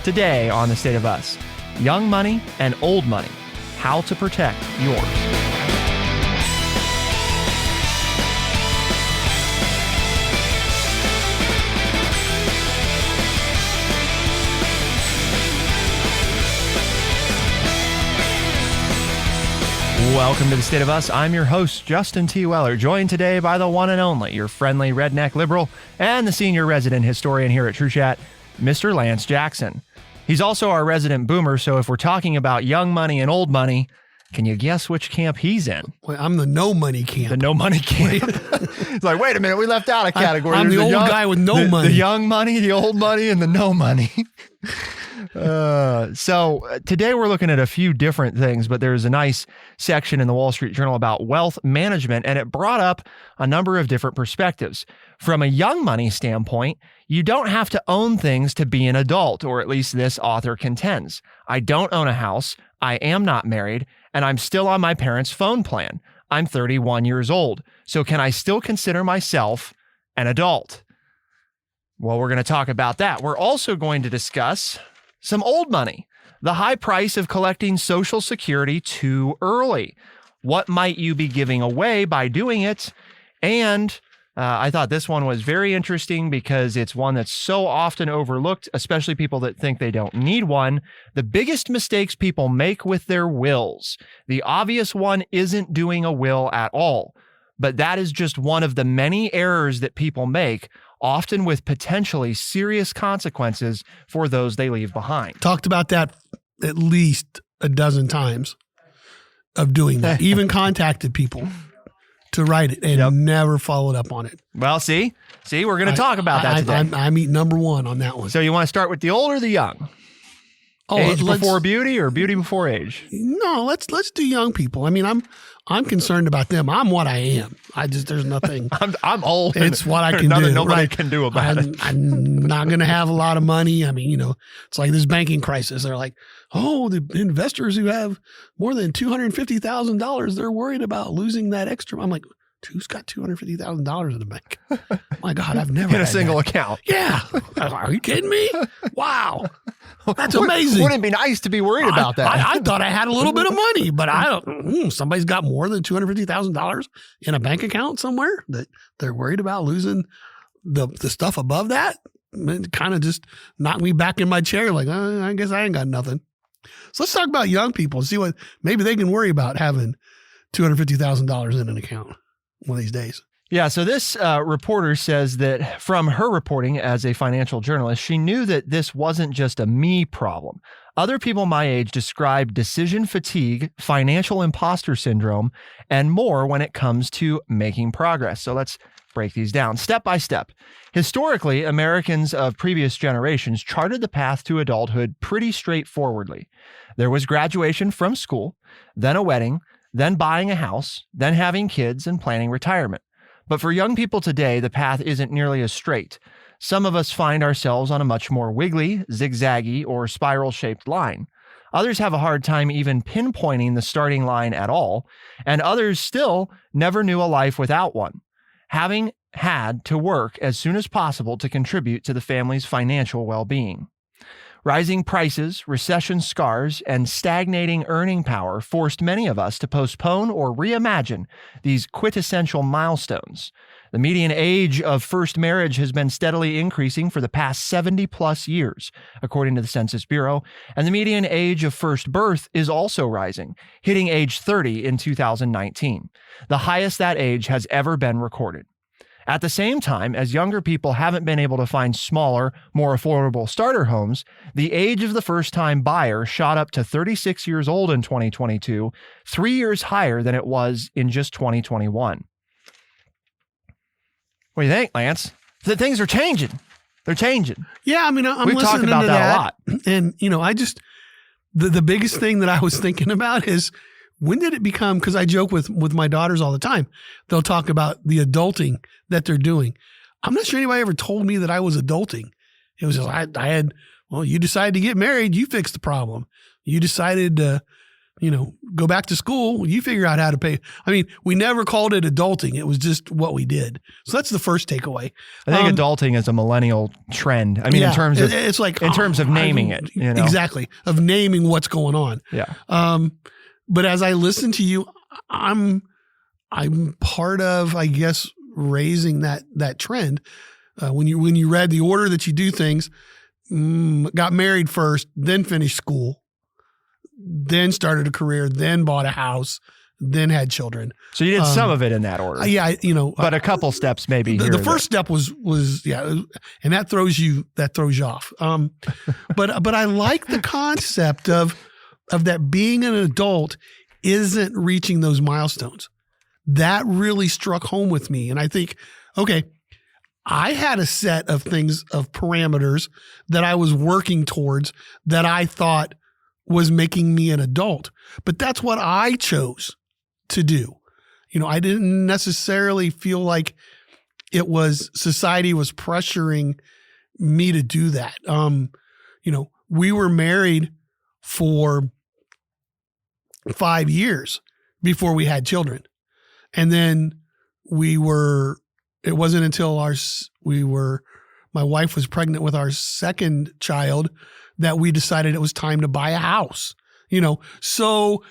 Today on The State of Us, young money and old money, how to protect yours. Welcome to The State of Us. I'm your host, Justin T. Weller, joined today by the one and only, your friendly redneck liberal and the senior resident historian here at True Chat, Mr. Lance Jackson. He's also our resident boomer, so if we're talking about young money and old money, can you guess which camp he's in? Well, I'm the no money camp. The no money camp. It's like, wait a minute, we left out a category. I'm the old guy with no money. The young money, the old money, and the no money. So today we're looking at a few different things, but there's a nice section in the Wall Street Journal about wealth management, and it brought up a number of different perspectives. From a young money standpoint, you don't have to own things to be an adult, or at least this author contends. I don't own a house, I am not married, and I'm still on my parents' phone plan. I'm 31 years old, so can I still consider myself an adult? Well, we're going to talk about that. We're also going to discuss some old money, the high price of collecting Social Security too early. What might you be giving away by doing it? And I thought this one was very interesting because it's one that's so often overlooked, especially people that think they don't need one. The biggest mistakes people make with their wills. The obvious one isn't doing a will at all, but that is just one of the many errors that people make, often with potentially serious consequences for those they leave behind. Talked about that at least a dozen times of doing that. Even contacted people to write it and never followed up on it. Well, see, we're going to talk about that today. I meet number one on that one. So you want to start with the old or the young? Age before beauty or beauty before age? No, let's do young people. I mean, I'm concerned about them. I'm what I am. There's nothing. I'm old. It's what I can nothing do. Nobody right? can do about it. I'm not going to have a lot of money. I mean, it's like this banking crisis. They're like, oh, the investors who have more than $250,000, they're worried about losing that extra. I'm like, who's got $250,000 in the bank? My God, I've never in a single account. Yeah. Are you kidding me? Wow. That's amazing. Wouldn't it be nice to be worried about that? I thought I had a little bit of money, but somebody's got more than $250,000 in a bank account somewhere that they're worried about losing the stuff above that. It kind of just knocked me back in my chair like, I guess I ain't got nothing. So let's talk about young people and see what maybe they can worry about having $250,000 in an account one of these days. Yeah, so this reporter says that from her reporting as a financial journalist, she knew that this wasn't just a me problem. Other people my age describe decision fatigue, financial imposter syndrome, and more when it comes to making progress. So let's break these down step by step. Historically, Americans of previous generations charted the path to adulthood pretty straightforwardly. There was graduation from school, then a wedding, then buying a house, then having kids and planning retirement. But for young people today, the path isn't nearly as straight. Some of us find ourselves on a much more wiggly, zigzaggy, or spiral-shaped line. Others have a hard time even pinpointing the starting line at all, and others still never knew a life without one, having had to work as soon as possible to contribute to the family's financial well-being. Rising prices, recession scars, and stagnating earning power forced many of us to postpone or reimagine these quintessential milestones. The median age of first marriage has been steadily increasing for the past 70 plus years, according to the Census Bureau, and the median age of first birth is also rising, hitting age 30 in 2019, the highest that age has ever been recorded. At the same time, as younger people haven't been able to find smaller, more affordable starter homes, the age of the first-time buyer shot up to 36 years old in 2022, 3 years higher than it was in just 2021. What do you think, Lance? Things are changing. They're changing. Yeah, I mean, We've talked about that a lot. And, I just, the biggest thing that I was thinking about is, when did it become, because I joke with my daughters all the time, they'll talk about the adulting that they're doing. I'm not sure anybody ever told me that I was adulting. It was just, you decided to get married, you fixed the problem. You decided to go back to school. You figure out how to pay. I mean, we never called it adulting. It was just what we did. So that's the first takeaway. I think adulting is a millennial trend. I mean, in terms of it's like in terms of naming it, exactly, of naming what's going on. Yeah. But as I listen to you, I'm part of, I guess, raising that trend. When you read the order that you do things, got married first, then finished school, then started a career, then bought a house, then had children. So you did some of it in that order. Yeah, but a couple steps maybe. The first step was and that throws you off. But I like the concept of that being an adult isn't reaching those milestones. That really struck home with me. And I think, okay, I had a set of things, of parameters that I was working towards that I thought was making me an adult. But that's what I chose to do. I didn't necessarily feel like society was pressuring me to do that. We were married for 5 years before we had children. And then it wasn't until my wife was pregnant with our second child that we decided it was time to buy a house, So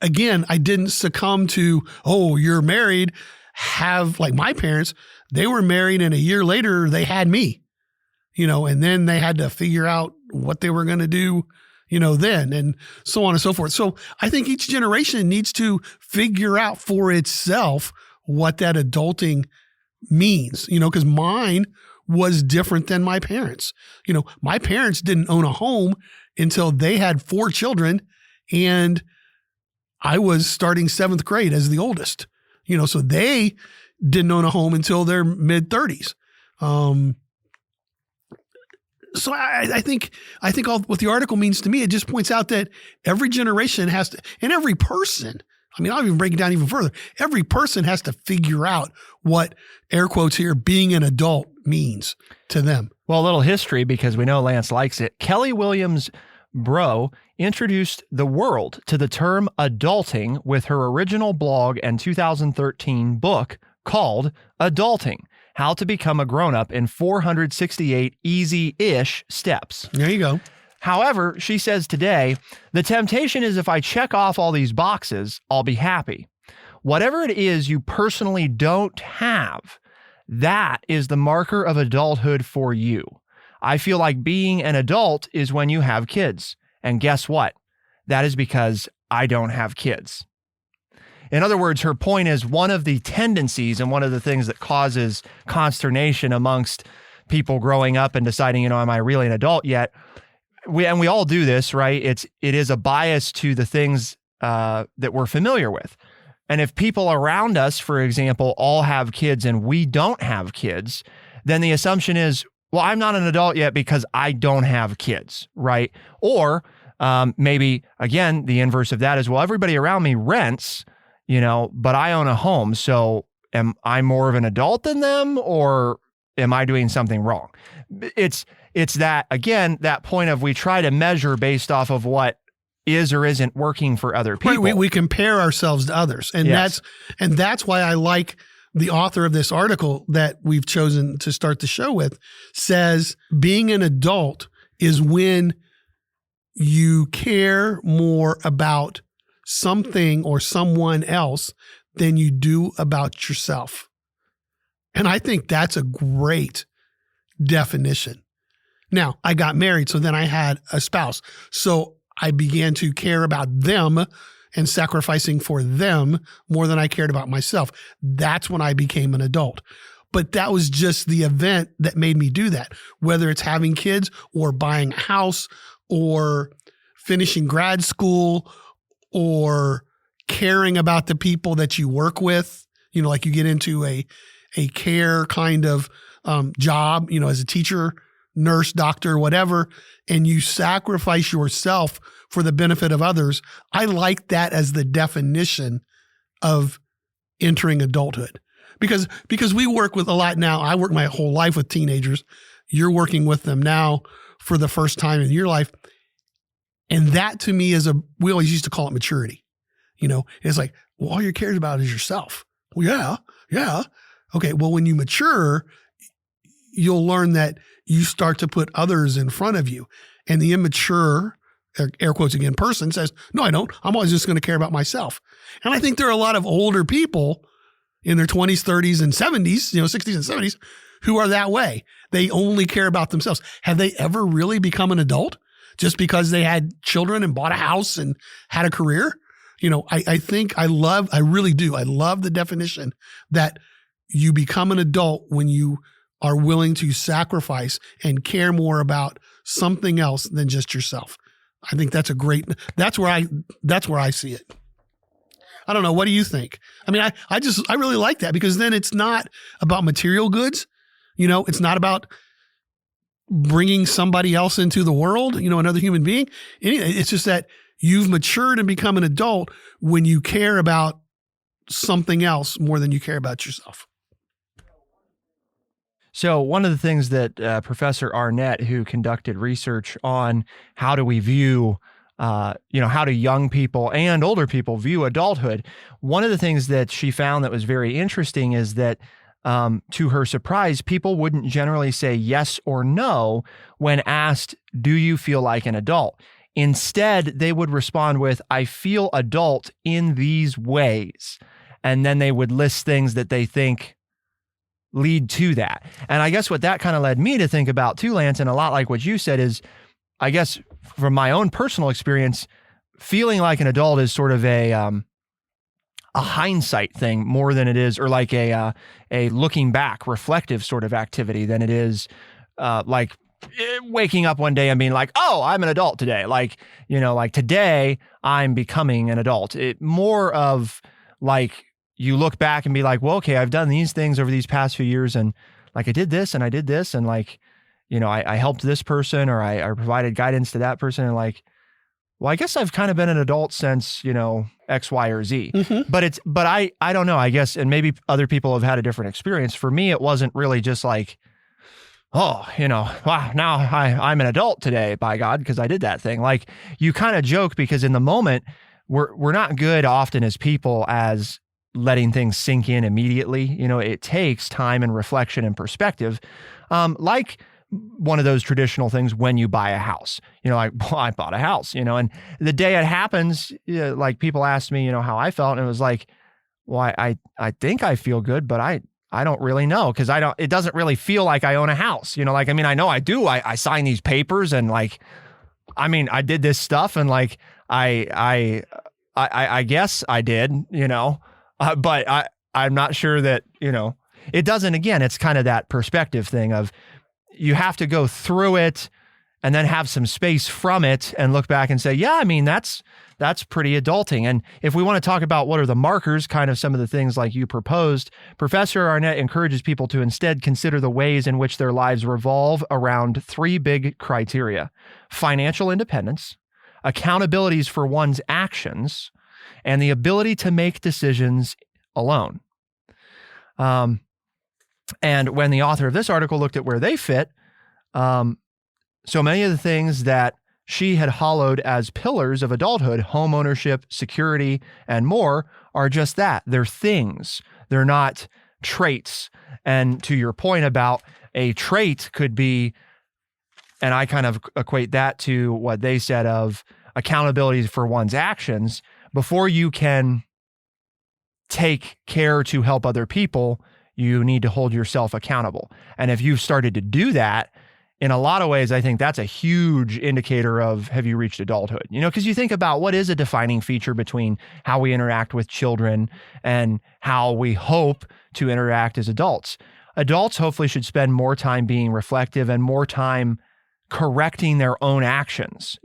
again, I didn't succumb to, oh, you're married, like my parents, they were married and a year later they had me, and then they had to figure out what they were going to do, then, and so on and so forth. So I think each generation needs to figure out for itself what that adulting means, because mine was different than my parents. My parents didn't own a home until they had 4 children, and I was starting 7th grade as the oldest, so they didn't own a home until their mid-30s. So I think all what the article means to me, it just points out that every generation has to, and every person, I'll even break it down even further. Every person has to figure out what, air quotes here, being an adult means to them. Well, a little history, because we know Lance likes it. Kelly Williams Bro introduced the world to the term adulting with her original blog and 2013 book called Adulting: How to Become a Grown-Up in 468 Easy-ish Steps. There you go. However, she says today, the temptation is if I check off all these boxes, I'll be happy. Whatever it is you personally don't have, that is the marker of adulthood for you. I feel like being an adult is when you have kids. And guess what? That is because I don't have kids. In other words, her point is one of the tendencies and one of the things that causes consternation amongst people growing up and deciding, am I really an adult yet? We all do this, right? It is a bias to the things that we're familiar with. And if people around us, for example, all have kids and we don't have kids, then the assumption is, well, I'm not an adult yet because I don't have kids, right? Or maybe, again, the inverse of that is, well, everybody around me rents, but I own a home. So am I more of an adult than them, or am I doing something wrong? It's that, again, that point of we try to measure based off of what is or isn't working for other people. Right, we compare ourselves to others. And yes. that's why I like the author of this article that we've chosen to start the show with, says being an adult is when you care more about something or someone else than you do about yourself. And I think that's a great definition. Now, I got married, so then I had a spouse. So I began to care about them and sacrificing for them more than I cared about myself. That's when I became an adult. But that was just the event that made me do that, whether it's having kids or buying a house or finishing grad school or caring about the people that you work with. Like you get into a care kind of job, as a teacher, nurse, doctor, whatever, and you sacrifice yourself for the benefit of others. I like that as the definition of entering adulthood, because we work with a lot now. I work my whole life with teenagers. You're working with them now for the first time in your life. And that to me we always used to call it maturity. It's like, well, all you cares about is yourself. Well, yeah. Okay. Well, when you mature, you'll learn that you start to put others in front of you. And the immature, air quotes again, person says, no, I don't. I'm always just going to care about myself. And I think there are a lot of older people in their 20s, 30s, and 70s, 60s and 70s, who are that way. They only care about themselves. Have they ever really become an adult just because they had children and bought a house and had a career? I really do. I love the definition that you become an adult when you are willing to sacrifice and care more about something else than just yourself. I think that's that's where I see it. I don't know. What do you think? I mean, I really like that, because then it's not about material goods. It's not about bringing somebody else into the world, another human being. It's just that you've matured and become an adult when you care about something else more than you care about yourself. So one of the things that Professor Arnett, who conducted research on how do we view, how do young people and older people view adulthood, one of the things that she found that was very interesting is that, to her surprise, people wouldn't generally say yes or no when asked, do you feel like an adult? Instead, they would respond with, I feel adult in these ways. And then they would list things that they think lead to that. And I guess what that kind of led me to think about too, Lance, and a lot like what you said is, I guess from my own personal experience, feeling like an adult is sort of a hindsight thing more than it is, or like a looking back, reflective sort of activity than it is like waking up one day and being like, oh, I'm an adult today. Like today I'm becoming an adult. It more of like, you look back and be like, well, okay, I've done these things over these past few years, and like I did this and I did this, and like, I helped this person, or I provided guidance to that person, and like, well, I guess I've kind of been an adult since, X, Y, or Z. Mm-hmm. But I don't know, I guess, and maybe other people have had a different experience. For me, it wasn't really just like, oh, wow, now I'm an adult today, by God, because I did that thing. Like, you kind of joke because in the moment, we're not good often as people as letting things sink in immediately. It takes time and reflection and perspective. Like one of those traditional things when you buy a house, like, well, I bought a house, and the day it happens, like people asked me, how I felt. And it was like, well, I think I feel good, but I don't really know. Cause it doesn't really feel like I own a house, like, I mean, I know I do, I sign these papers and like, I mean, I did this stuff and like, I guess I did, but I'm not sure that, it doesn't, again, it's kind of that perspective thing of you have to go through it and then have some space from it and look back and say, yeah, I mean, that's pretty adulting. And if we want to talk about what are the markers, kind of some of the things like you proposed, Professor Arnett encourages people to instead consider the ways in which their lives revolve around three big criteria: financial independence, accountabilities for one's actions, and the ability to make decisions alone. And when the author of this article looked at where they fit, so many of the things that she had hollowed as pillars of adulthood, home ownership, security, and more, are just that. They're things. They're not traits. And to your point about a trait could be, and I kind of equate that to what they said of accountability for one's actions. Before you can take care to help other people, you need to hold yourself accountable. And if you've started to do that, in a lot of ways, I think that's a huge indicator of, have you reached adulthood? Because you think about what is a defining feature between how we interact with children and how we hope to interact as adults. Adults hopefully should spend more time being reflective and more time correcting their own actions,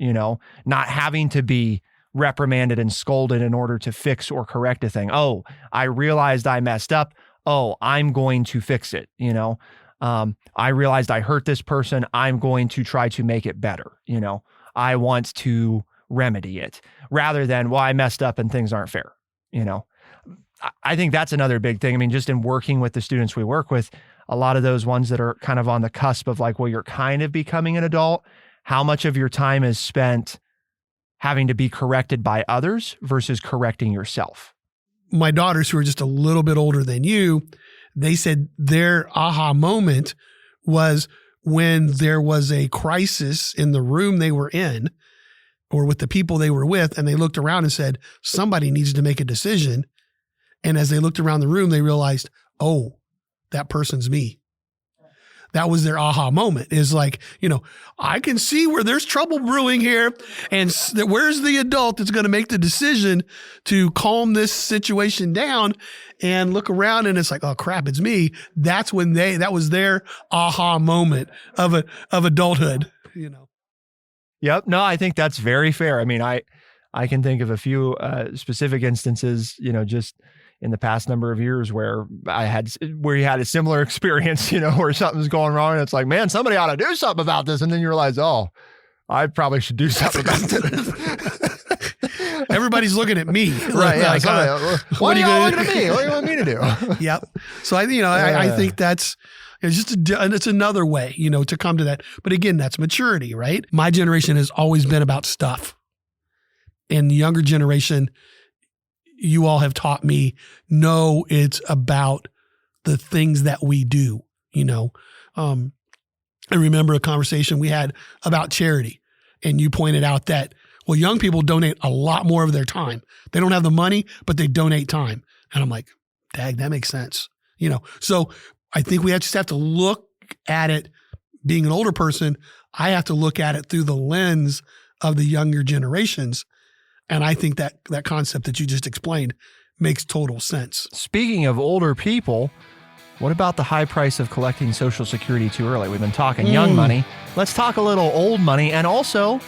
not having to be reprimanded and scolded in order to fix or correct a thing. Oh, I realized I messed up. Oh, I'm going to fix it. I realized I hurt this person. I'm going to try to make it better. I want to remedy it rather than, well, I messed up and things aren't fair. I think that's another big thing. I mean, just in working with the students we work with, a lot of those ones that are kind of on the cusp of like, well, you're kind of becoming an adult. How much of your time is spent having to be corrected by others versus correcting yourself? My daughters, who are just a little bit older than you, they said their aha moment was when there was a crisis in the room they were in or with the people they were with, and they looked around and said, somebody needs to make a decision. And as they looked around the room, they realized, oh, that person's me. That was their aha moment, is like, I can see where there's trouble brewing here. And where's the adult that's going to make the decision to calm this situation down? And look around and it's like, oh crap, it's me. That's when that was their aha moment of adulthood, Yep. No, I think that's very fair. I mean, I can think of a few specific instances, just in the past number of years where you had a similar experience, where something's going wrong and it's like, man, somebody ought to do something about this. And then you realize, oh, I probably should do something about this. Everybody's looking at me. Right. Yeah. Why are you all looking at me? What do you want me to do? Yep. So I think that's, it's another way, to come to that. But again, that's maturity, right? My generation has always been about stuff. And the younger generation, you all have taught me, no, it's about the things that we do, I remember a conversation we had about charity, and you pointed out that, well, young people donate a lot more of their time. They don't have the money, but they donate time. And I'm like, dag, that makes sense. So I think we just have to look at it. Being an older person, I have to look at it through the lens of the younger generations. And I think that concept that you just explained makes total sense. Speaking of older people, what about the high price of collecting Social Security too early? We've been talking young money. Let's talk a little old money. And also,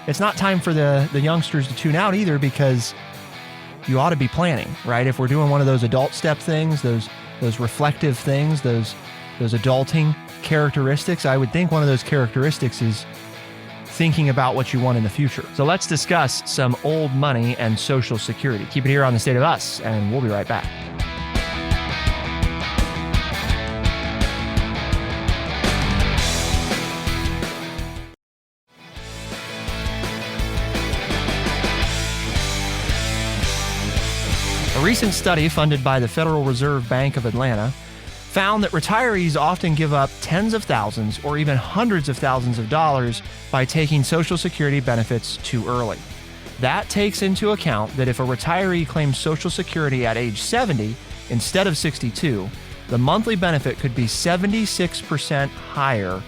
it's not time for the youngsters to tune out either, because you ought to be planning, right? If we're doing one of those adult step things, those reflective things, those adulting characteristics, I would think one of those characteristics is thinking about what you want in the future. So let's discuss some old money and Social Security. Keep it here on The State of Us, and we'll be right back. A recent study funded by the Federal Reserve Bank of Atlanta found that retirees often give up tens of thousands or even hundreds of thousands of dollars by taking Social Security benefits too early. That takes into account that if a retiree claims Social Security at age 70 instead of 62, the monthly benefit could be 76% higher,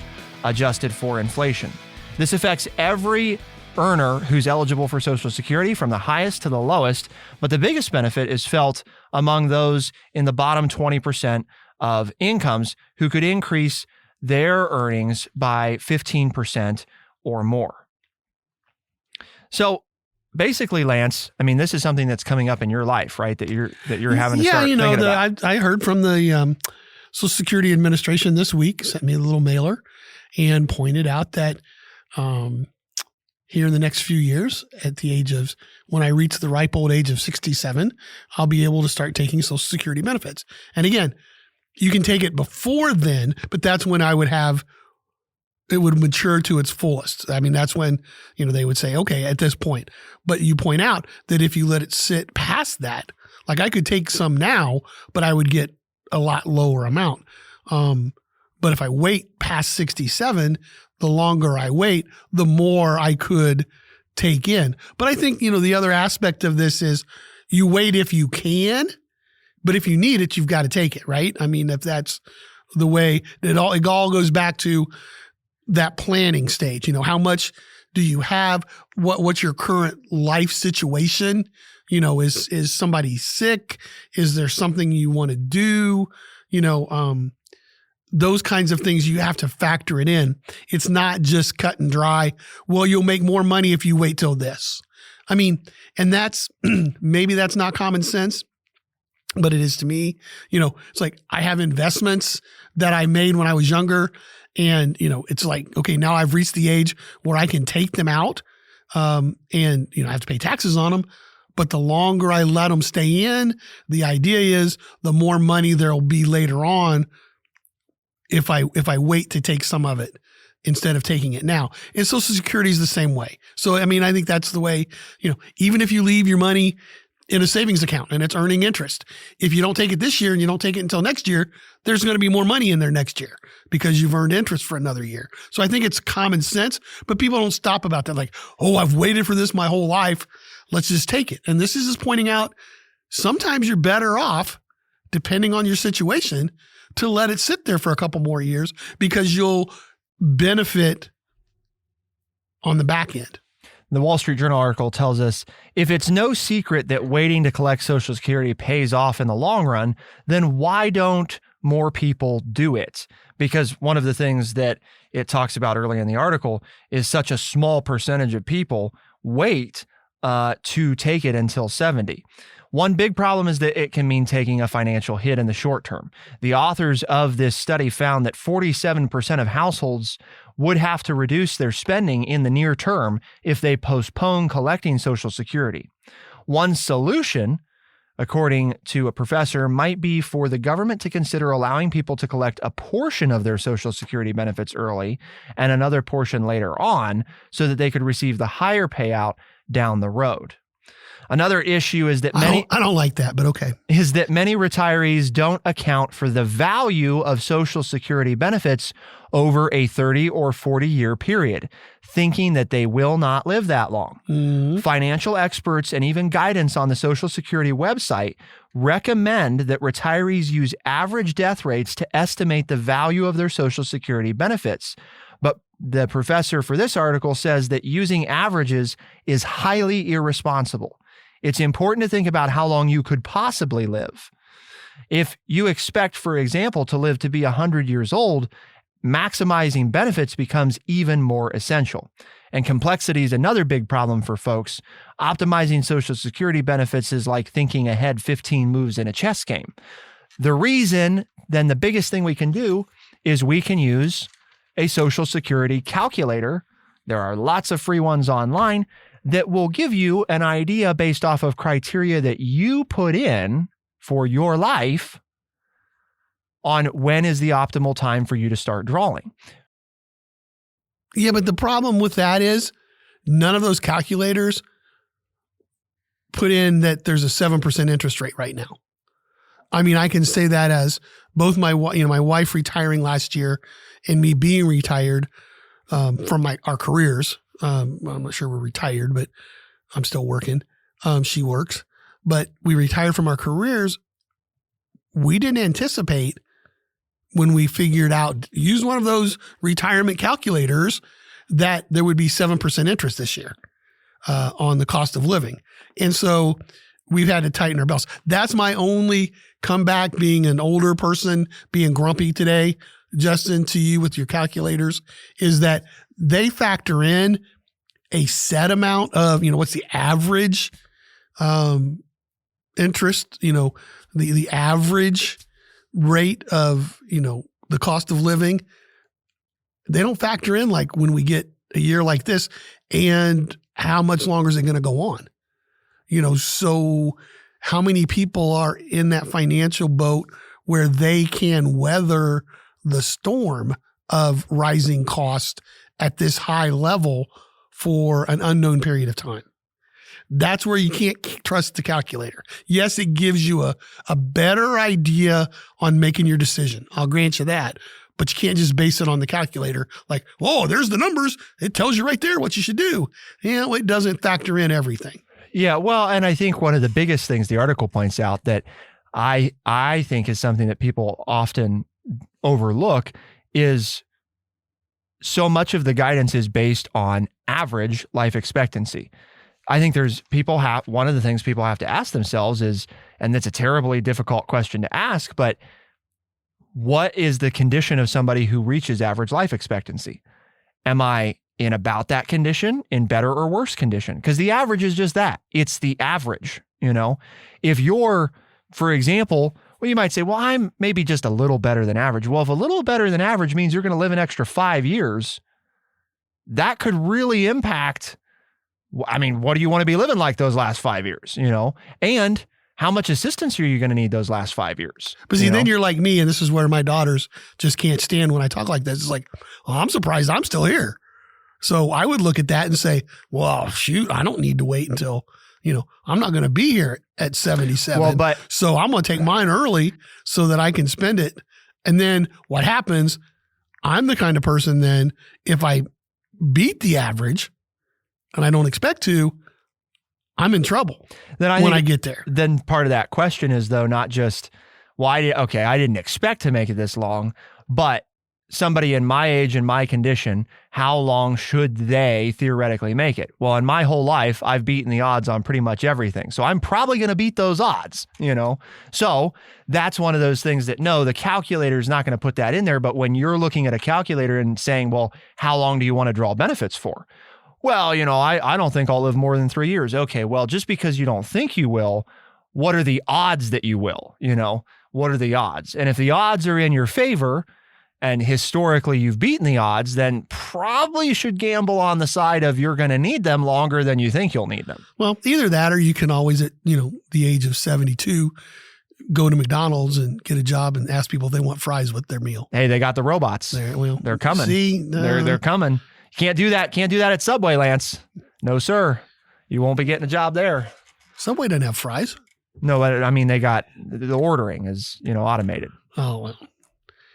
adjusted for inflation. This affects every earner who's eligible for Social Security, from the highest to the lowest, but the biggest benefit is felt among those in the bottom 20% of incomes who could increase their earnings by 15% or more. So basically, Lance, I mean, this is something that's coming up in your life, right? That you're having to start thinking about. I heard from the Social Security Administration this week, sent me a little mailer and pointed out that here in the next few years, at the age of, when I reach the ripe old age of 67, I'll be able to start taking Social Security benefits. And again, you can take it before then, but that's when it would mature to its fullest. I mean, that's when, they would say, okay, at this point. But you point out that if you let it sit past that, like I could take some now, but I would get a lot lower amount. But if I wait past 67, the longer I wait, the more I could take in. But I think, the other aspect of this is you wait if you can, but if you need it, you've got to take it, right? I mean, if that's the way it all goes back to that planning stage. How much do you have? What's your current life situation? Is somebody sick? Is there something you want to do? Those kinds of things, you have to factor it in. It's not just cut and dry. Well, you'll make more money if you wait till this. I mean, and that's, maybe that's not common sense, but it is to me. It's like I have investments that I made when I was younger, and, it's like, okay, now I've reached the age where I can take them out, and, I have to pay taxes on them. But the longer I let them stay in, the idea is the more money there'll be later on if I wait to take some of it instead of taking it now. And Social Security is the same way. So, I mean, I think that's the way, even if you leave your money in a savings account and it's earning interest, if you don't take it this year and you don't take it until next year, there's going to be more money in there next year because you've earned interest for another year. So I think it's common sense, but people don't stop about that. Like, oh, I've waited for this my whole life. Let's just take it. And this is just pointing out sometimes you're better off, depending on your situation, to let it sit there for a couple more years because you'll benefit on the back end. The Wall Street Journal article tells us if it's no secret that waiting to collect Social Security pays off in the long run, then why don't more people do it? Because one of the things that it talks about early in the article is such a small percentage of people wait to take it until 70. One big problem is that it can mean taking a financial hit in the short term. The authors of this study found that 47% of households would have to reduce their spending in the near term if they postpone collecting Social Security. One solution, according to a professor, might be for the government to consider allowing people to collect a portion of their Social Security benefits early and another portion later on so that they could receive the higher payout down the road. Another issue is that I don't like that, but okay. Is that many retirees don't account for the value of Social Security benefits over a 30 or 40 year period, thinking that they will not live that long. Mm-hmm. Financial experts and even guidance on the Social Security website recommend that retirees use average death rates to estimate the value of their Social Security benefits. But the professor for this article says that using averages is highly irresponsible. It's important to think about how long you could possibly live. If you expect, for example, to live to be 100 years old, maximizing benefits becomes even more essential. And complexity is another big problem for folks. Optimizing Social Security benefits is like thinking ahead 15 moves in a chess game. The biggest thing we can do is we can use a Social Security calculator. There are lots of free ones online that will give you an idea based off of criteria that you put in for your life on when is the optimal time for you to start drawing. Yeah, but the problem with that is none of those calculators put in that there's a 7% interest rate right now. I mean, I can say that as both my wife retiring last year and me being retired from our careers. I'm not sure we're retired, but I'm still working. She works, but we retired from our careers. We didn't anticipate when we figured out, use one of those retirement calculators, that there would be 7% interest this year on the cost of living. And so we've had to tighten our belts. That's my only comeback, being an older person, being grumpy today, Justin, to you with your calculators, is that they factor in a set amount of, what's the average interest, the average rate of, the cost of living. They don't factor in like when we get a year like this and how much longer is it going to go on? So how many people are in that financial boat where they can weather the storm of rising cost at this high level for an unknown period of time? That's where you can't trust the calculator. Yes, it gives you a better idea on making your decision. I'll grant you that. But you can't just base it on the calculator like, whoa, there's the numbers. It tells you right there what you should do. It doesn't factor in everything. Yeah, well, and I think one of the biggest things the article points out that I think is something that people often overlook is so much of the guidance is based on average life expectancy. I think one of the things people have to ask themselves is, and that's a terribly difficult question to ask, but what is the condition of somebody who reaches average life expectancy? Am I in about that condition, in better or worse condition? Because the average is just that. It's the average, If you're, for example, well, you might say, well, I'm maybe just a little better than average. Well, if a little better than average means you're going to live an extra 5 years, that could really impact, what do you want to be living like those last 5 years, And how much assistance are you going to need those last 5 years? But see, You know? then you're like me, and this is where my daughters just can't stand when I talk like this. It's like, well, I'm surprised I'm still here. So I would look at that and say, well, shoot, I don't need to wait until, I'm not going to be here at 77. Well, but So I'm going to take mine early so that I can spend it. And then what happens, I'm the kind of person then, if I beat the average and I don't expect to, I'm in trouble then I get there. Then part of that question is, though, not just, well, I didn't expect to make it this long, but somebody in my age and my condition, how long should they theoretically make it? Well, in my whole life, I've beaten the odds on pretty much everything. So I'm probably going to beat those odds, So that's one of those things that, no, the calculator is not going to put that in there. But when you're looking at a calculator and saying, well, how long do you want to draw benefits for? Well, I don't think I'll live more than 3 years. Okay, well, just because you don't think you will, what are the odds that you will? What are the odds? And if the odds are in your favor, and historically you've beaten the odds, then probably you should gamble on the side of you're going to need them longer than you think you'll need them. Well, either that, or you can always at, the age of 72, go to McDonald's and get a job and ask people if they want fries with their meal. Hey, they got the robots. They're coming. See, they're coming. Can't do that. Can't do that at Subway, Lance. No, sir. You won't be getting a job there. Subway doesn't have fries. No, I mean, they got the ordering is, automated. Oh, well.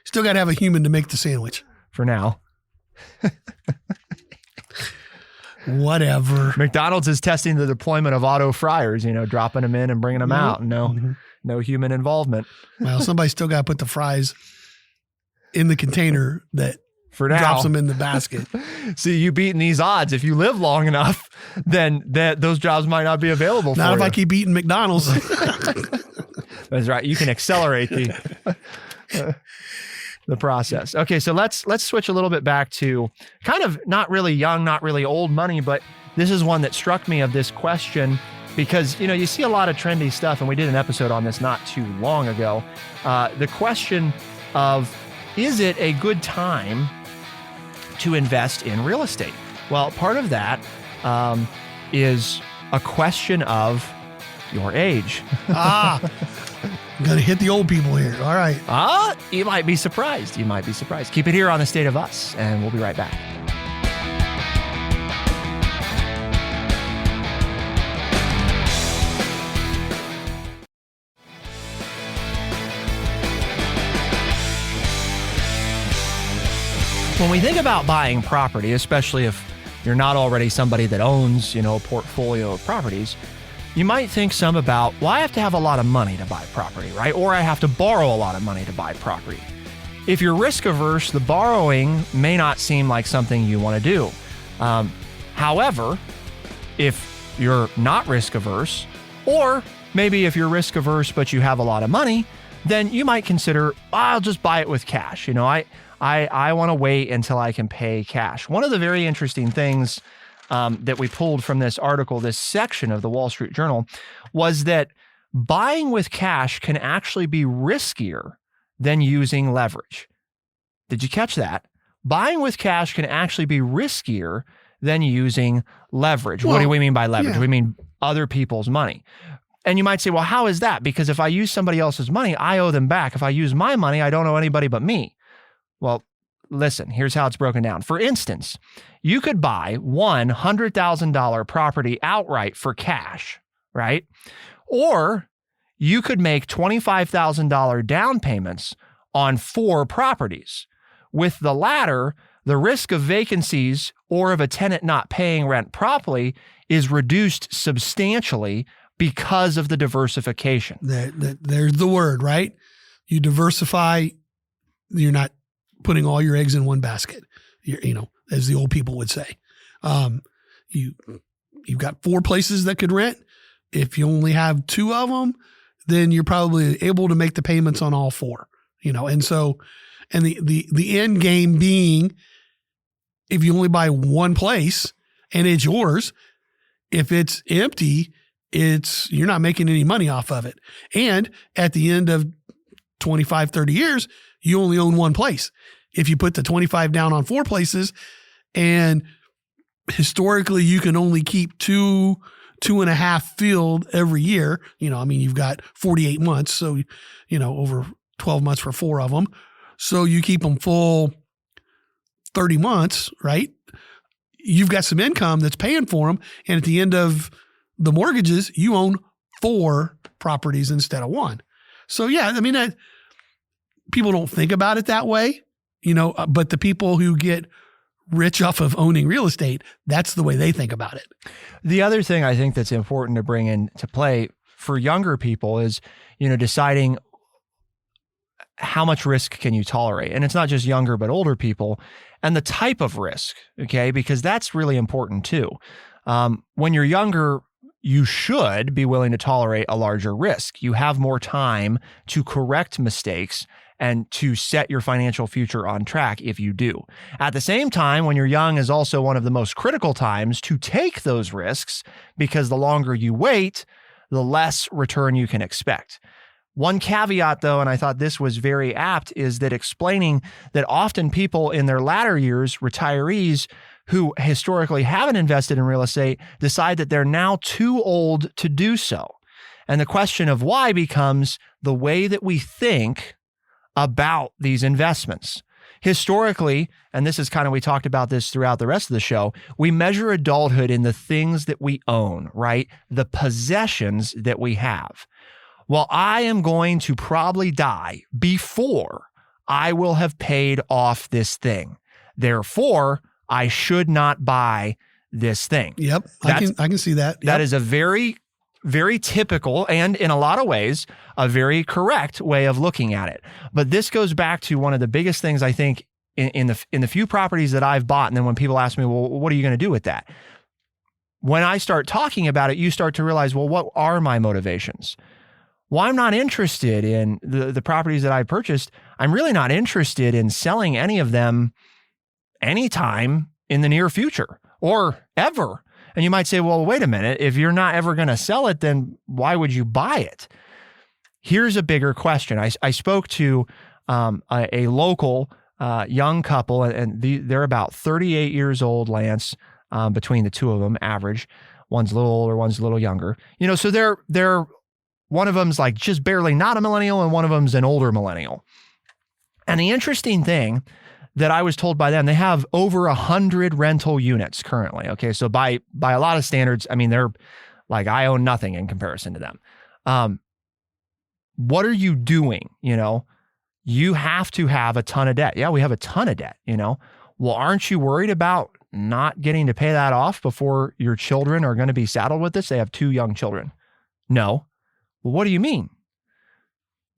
Still got to have a human to make the sandwich. For now. Whatever. McDonald's is testing the deployment of auto fryers, dropping them in and bringing them out. No human involvement. Well, somebody still got to put the fries in the container that for now drops them in the basket. See, you beating these odds. If you live long enough, then those jobs might not be available for you. Not if I keep eating McDonald's. That's right. You can accelerate the process. Okay, so let's switch a little bit back to kind of not really young, not really old money, but this is one that struck me of this question because, you see a lot of trendy stuff, and we did an episode on this not too long ago. The question of, is it a good time to invest in real estate? Well, part of that is a question of your age. I'm going to hit the old people here. All right. You might be surprised. Keep it here on The State of Us, and we'll be right back. When we think about buying property, especially if you're not already somebody that owns, a portfolio of properties, you might think some about, well, I have to have a lot of money to buy property, right? Or I have to borrow a lot of money to buy property. If you're risk averse, the borrowing may not seem like something you want to do. However, if you're not risk averse, or maybe if you're risk averse but you have a lot of money, then you might consider, I'll just buy it with cash. I want to wait until I can pay cash. One of the very interesting things that we pulled from this article, this section of the Wall Street Journal, was that buying with cash can actually be riskier than using leverage. Did you catch that? Buying with cash can actually be riskier than using leverage. Well, what do we mean by leverage? We mean other people's money. And you might say, well, how is that? Because if I use somebody else's money, I owe them back. If I use my money, I don't owe anybody but me. Well, listen, here's how it's broken down. For instance, you could buy $100,000 property outright for cash, right? Or you could make $25,000 down payments on 4 properties. With the latter, the risk of vacancies or of a tenant not paying rent properly is reduced substantially because of the diversification. There's the word, right? You diversify, you're not putting all your eggs in one basket, as the old people would say. You've got 4 places that could rent. If you only have 2 of them, then you're probably able to make the payments on all 4, and so, and the end game being, if you only buy one place and it's yours, if it's empty, you're not making any money off of it. And at the end of 25, 30 years, you only own one place. If you put the 25 down on 4 places, and historically you can only keep 2 2.5 filled every year. You've got 48 months. So, over 12 months for 4 of them. So you keep them full 30 months, right? You've got some income that's paying for them. And at the end of the mortgages, you own 4 properties instead of 1. So yeah, people don't think about it that way, but the people who get rich off of owning real estate, that's the way they think about it. The other thing I think that's important to bring into play for younger people is, deciding how much risk can you tolerate? And it's not just younger, but older people, and the type of risk, okay? Because that's really important too. When you're younger, you should be willing to tolerate a larger risk. You have more time to correct mistakes and to set your financial future on track if you do. At the same time, when you're young is also one of the most critical times to take those risks, because the longer you wait, the less return you can expect. One caveat, though, and I thought this was very apt, is that explaining that often people in their latter years, retirees who historically haven't invested in real estate, decide that they're now too old to do so. And the question of why becomes the way that we think about these investments. Historically, and this is kind of, we talked about this throughout the rest of the show, we measure adulthood in the things that we own, right? The possessions that we have. Well, I am going to probably die before I will have paid off this thing. Therefore, I should not buy this thing. Yep, I can see that. Yep. That is a very, very typical, and in a lot of ways, a very correct way of looking at it. But this goes back to one of the biggest things I think in the few properties that I've bought. And then when people ask me, well, what are you going to do with that? When I start talking about it, you start to realize, well, what are my motivations? Well, I'm not interested in the properties that I purchased. I'm really not interested in selling any of them anytime in the near future or ever. And you might say, well, wait a minute. If you're not ever going to sell it, then why would you buy it? Here's a bigger question. I spoke to a local young couple, and they're about 38 years old, Lance, between the two of them, average. One's a little older, one's a little younger. So they're one of them's like just barely not a millennial, and one of them's an older millennial. And the interesting thing that I was told by them, they have over 100 rental units currently. Okay. So by a lot of standards, they're like, I own nothing in comparison to them. What are you doing? You have to have a ton of debt. Yeah, we have a ton of debt, Well, aren't you worried about not getting to pay that off before your children are going to be saddled with this? They have 2 young children. No. Well, what do you mean?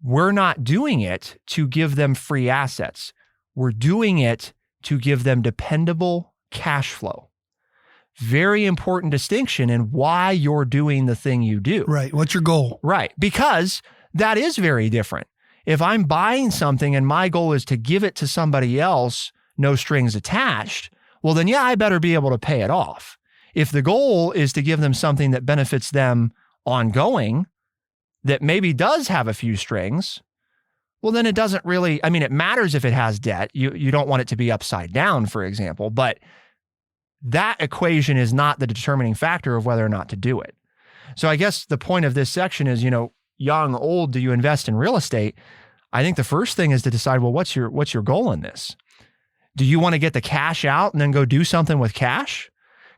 We're not doing it to give them free assets. We're doing it to give them dependable cash flow. Very important distinction in why you're doing the thing you do. Right. What's your goal? Right. Because that is very different. If I'm buying something and my goal is to give it to somebody else, no strings attached, well, then yeah, I better be able to pay it off. If the goal is to give them something that benefits them ongoing, that maybe does have a few strings, well, then it doesn't really, it matters if it has debt. You don't want it to be upside down, for example, but that equation is not the determining factor of whether or not to do it. So I guess the point of this section is, young, old, do you invest in real estate? I think the first thing is to decide, well, what's your goal in this? Do you want to get the cash out and then go do something with cash?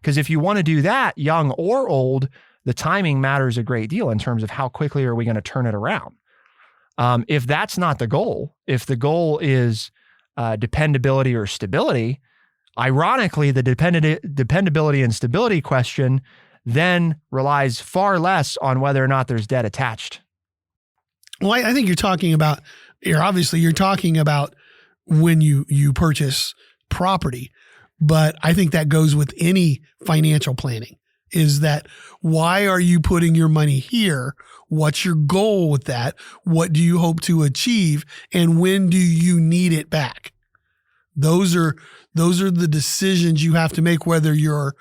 Because if you want to do that, young or old, the timing matters a great deal in terms of how quickly are we going to turn it around. If that's not the goal, if the goal is dependability or stability, ironically, the dependability and stability question then relies far less on whether or not there's debt attached. Well, I think you're talking about when you purchase property, but I think that goes with any financial planning. Is that why are you putting your money here? What's your goal with that? What do you hope to achieve? And when do you need it back? Those are the decisions you have to make, whether you're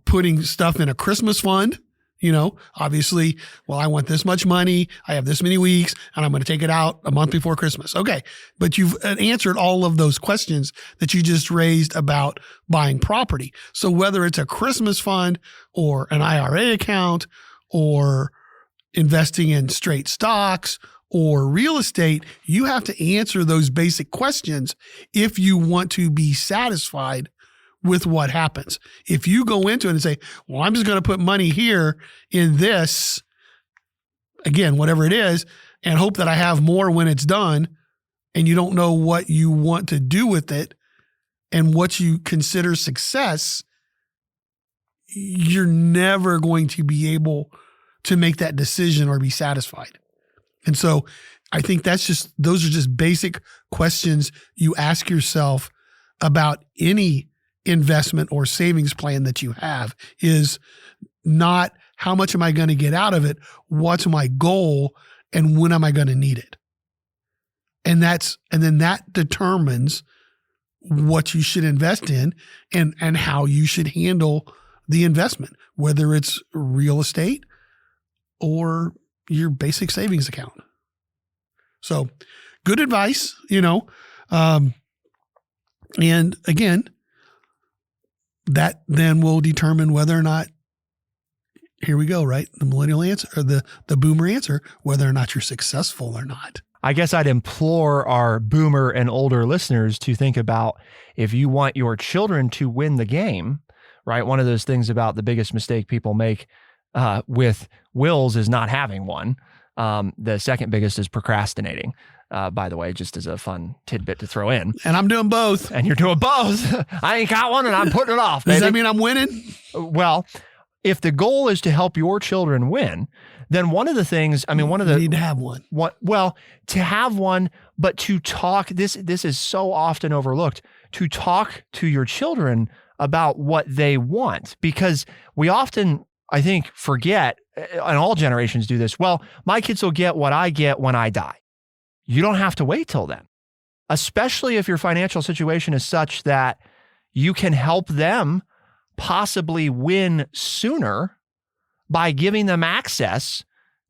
putting stuff in a Christmas fund, Obviously, well, I want this much money. I have this many weeks and I'm going to take it out a month before Christmas. Okay. But you've answered all of those questions that you just raised about buying property. So whether it's a Christmas fund or an IRA account or investing in straight stocks or real estate, you have to answer those basic questions if you want to be satisfied with what happens. If you go into it and say, well, I'm just going to put money here in this, again, whatever it is, and hope that I have more when it's done, and you don't know what you want to do with it and what you consider success, you're never going to be able to make that decision or be satisfied. And so I think those are just basic questions you ask yourself about any investment or savings plan that you have, is not how much am I going to get out of it? What's my goal and when am I going to need it? And then that determines what you should invest in and how you should handle the investment, whether it's real estate or your basic savings account. So good advice, and again, that then will determine whether or not, here we go, right? The millennial answer or the boomer answer, whether or not you're successful or not. I guess I'd implore our boomer and older listeners to think about, if you want your children to win the game, right? One of those things about the biggest mistake people make with wills is not having one. The second biggest is procrastinating. By the way, just as a fun tidbit to throw in. And I'm doing both. And you're doing both. I ain't got one and I'm putting it off. Does that mean I'm winning? Well, if the goal is to help your children win, then one of the things, you need to have one. To have one, but to talk, this is so often overlooked, to talk to your children about what they want, because we often, I think, forget, and all generations do this. Well, my kids will get what I get when I die. You don't have to wait till then, especially if your financial situation is such that you can help them possibly win sooner by giving them access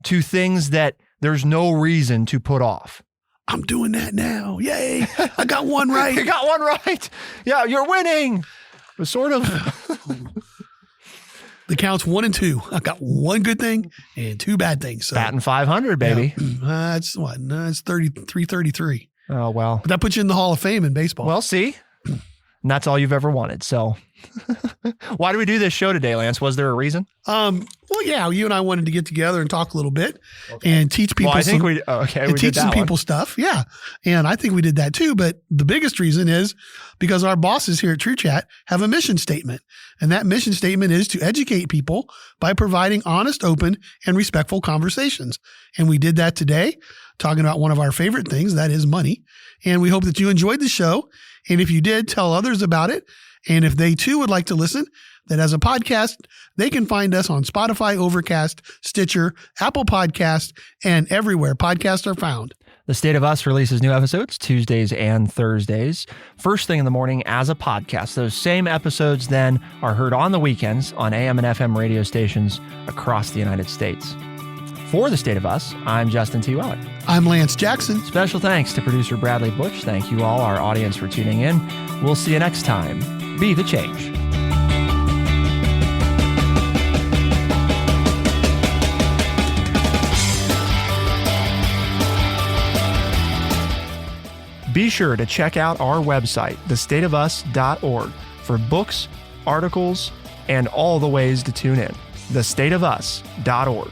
to things that there's no reason to put off. I'm doing that now. Yay. I got one right. You got one right. Yeah, you're winning. Sort of. The count's 1 and 2. I got one good thing and 2 bad things. So, batting 500, baby. Yeah. It's what? No, it's 33. Oh, well. But that puts you in the Hall of Fame in baseball. Well, see, and that's all you've ever wanted. So why do we do this show today, Lance? Was there a reason? Well, yeah, you and I wanted to get together and talk a little bit and teach people. Well, I think we teach some people stuff. Yeah. And I think we did that too. But the biggest reason is because our bosses here at True Chat have a mission statement. And that mission statement is to educate people by providing honest, open, and respectful conversations. And we did that today, talking about one of our favorite things, that is money. And we hope that you enjoyed the show. And if you did, tell others about it. And if they too would like to listen, that as a podcast, they can find us on Spotify, Overcast, Stitcher, Apple Podcast, and everywhere podcasts are found. The State of Us releases new episodes Tuesdays and Thursdays, first thing in the morning as a podcast. Those same episodes then are heard on the weekends on AM and FM radio stations across the United States. For The State of Us, I'm Justin T. Willett. I'm Lance Jackson. Special thanks to producer Bradley Butch. Thank you all, our audience, for tuning in. We'll see you next time. Be the change. Be sure to check out our website, thestateofus.org, for books, articles, and all the ways to tune in. thestateofus.org.